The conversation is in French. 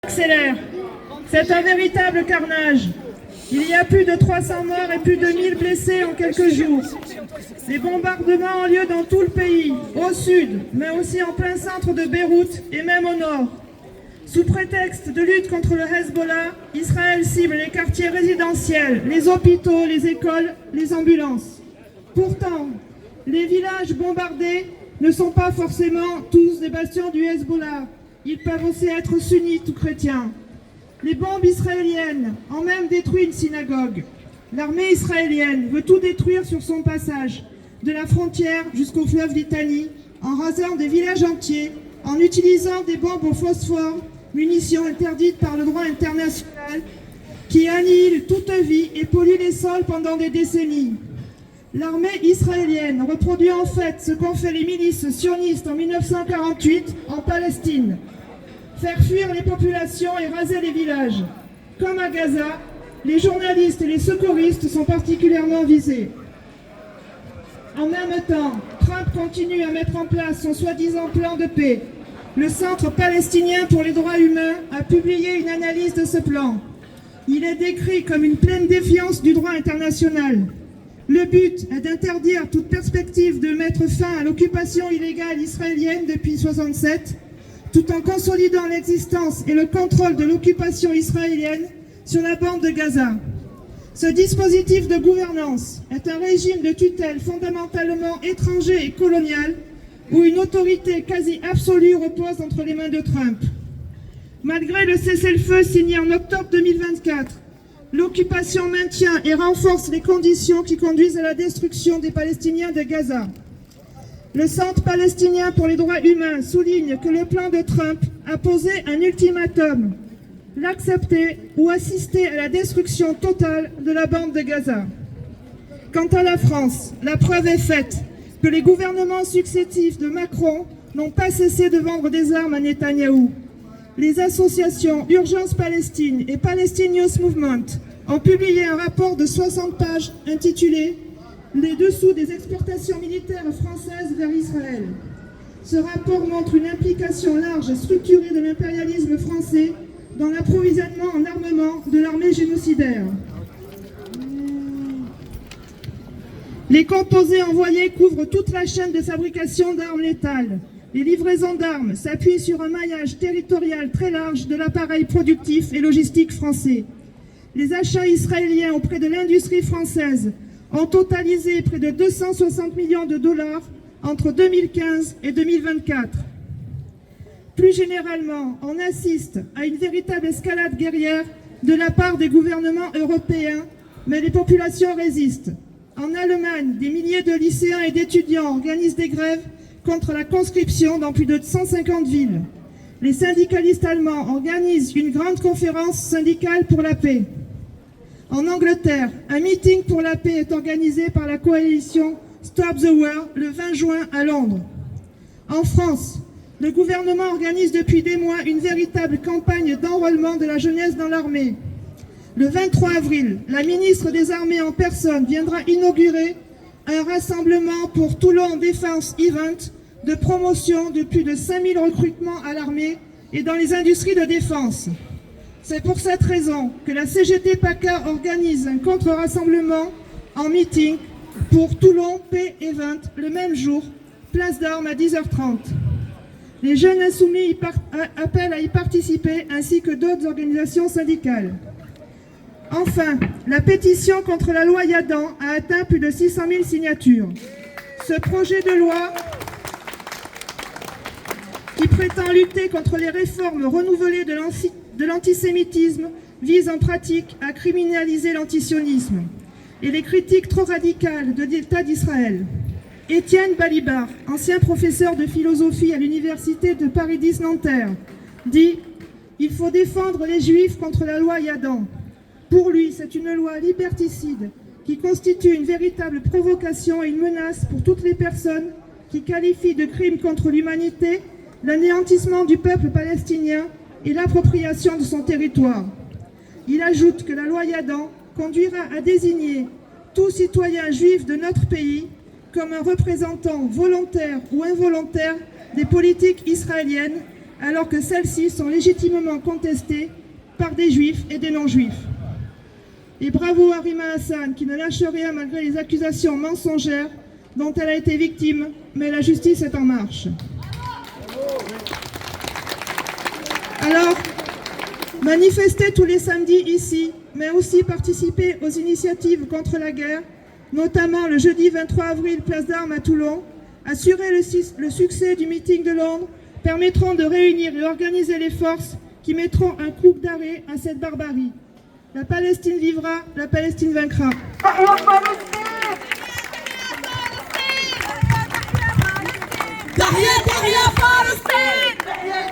Accélère. C'est un véritable carnage. Il y a plus de 300 morts et plus de 1000 blessés en quelques jours. Les bombardements ont lieu dans tout le pays, au sud, mais aussi en plein centre de Beyrouth et même au nord. Sous prétexte de lutte contre le Hezbollah, Israël cible les quartiers résidentiels, les hôpitaux, les écoles, les ambulances. Pourtant, les villages bombardés ne sont pas forcément tous des bastions du Hezbollah. Ils peuvent aussi être sunnites ou chrétiens. Les bombes israéliennes ont même détruit une synagogue. L'armée israélienne veut tout détruire sur son passage, de la frontière jusqu'au fleuve Litanie, en rasant des villages entiers, en utilisant des bombes au phosphore, munitions interdites par le droit international, qui annihilent toute vie et polluent les sols pendant des décennies. L'armée israélienne reproduit en fait ce qu'ont fait les milices sionistes en 1948 en Palestine. Faire fuir les populations et raser les villages. Comme à Gaza, les journalistes et les secouristes sont particulièrement visés. En même temps, Trump continue à mettre en place son soi-disant plan de paix. Le Centre palestinien pour les droits humains a publié une analyse de ce plan. Il est décrit comme une pleine défiance du droit international. Le but est d'interdire toute perspective de mettre fin à l'occupation illégale israélienne depuis 1967, tout en consolidant l'existence et le contrôle de l'occupation israélienne sur la bande de Gaza. Ce dispositif de gouvernance est un régime de tutelle fondamentalement étranger et colonial, où une autorité quasi absolue repose entre les mains de Trump. Malgré le cessez-le-feu signé en octobre 2024, l'occupation maintient et renforce les conditions qui conduisent à la destruction des Palestiniens de Gaza. Le Centre palestinien pour les droits humains souligne que le plan de Trump a posé un ultimatum, l'accepter ou assister à la destruction totale de la bande de Gaza. Quant à la France, la preuve est faite que les gouvernements successifs de Macron n'ont pas cessé de vendre des armes à Netanyahou. Les associations Urgence Palestine et Palestine Youth Movement ont publié un rapport de 60 pages intitulé « Les dessous des exportations militaires françaises vers Israël ». Ce rapport montre une implication large et structurée de l'impérialisme français dans l'approvisionnement en armement de l'armée génocidaire. Les composés envoyés couvrent toute la chaîne de fabrication d'armes létales. Les livraisons d'armes s'appuient sur un maillage territorial très large de l'appareil productif et logistique français. Les achats israéliens auprès de l'industrie française ont totalisé près de 260 millions de dollars entre 2015 et 2024. Plus généralement, on assiste à une véritable escalade guerrière de la part des gouvernements européens, mais les populations résistent. En Allemagne, des milliers de lycéens et d'étudiants organisent des grèves contre la conscription dans plus de 150 villes. Les syndicalistes allemands organisent une grande conférence syndicale pour la paix. En Angleterre, un meeting pour la paix est organisé par la coalition Stop the War le 20 juin à Londres. En France, le gouvernement organise depuis des mois une véritable campagne d'enrôlement de la jeunesse dans l'armée. Le 23 avril, la ministre des Armées en personne viendra inaugurer un rassemblement pour Toulon Defense Event de promotion de plus de 5000 recrutements à l'armée et dans les industries de défense. C'est pour cette raison que la CGT PACA organise un contre-rassemblement en meeting pour Toulon Paix Event le même jour, place d'Armes à 10h30. Les jeunes insoumis appellent à y participer ainsi que d'autres organisations syndicales. Enfin, la pétition contre la loi Yadan a atteint plus de 600 000 signatures. Ce projet de loi, qui prétend lutter contre les réformes renouvelées de l'antisémitisme, vise en pratique à criminaliser l'antisionisme et les critiques trop radicales de l'État d'Israël. Étienne Balibar, ancien professeur de philosophie à l'université de Paris X Nanterre, dit « Il faut défendre les Juifs contre la loi Yadan ». Pour lui, c'est une loi liberticide qui constitue une véritable provocation et une menace pour toutes les personnes qui qualifient de crime contre l'humanité l'anéantissement du peuple palestinien et l'appropriation de son territoire. Il ajoute que la loi Yadan conduira à désigner tout citoyen juif de notre pays comme un représentant volontaire ou involontaire des politiques israéliennes alors que celles-ci sont légitimement contestées par des juifs et des non-juifs. Et bravo à Rima Hassan qui ne lâche rien malgré les accusations mensongères dont elle a été victime, mais la justice est en marche. Alors, manifestez tous les samedis ici, mais aussi participer aux initiatives contre la guerre, notamment le jeudi 23 avril, place d'Armes à Toulon, assurer le succès du meeting de Londres, permettront de réunir et organiser les forces qui mettront un coup d'arrêt à cette barbarie. La Palestine vivra, la Palestine vaincra. تحيا تحيا فلسطين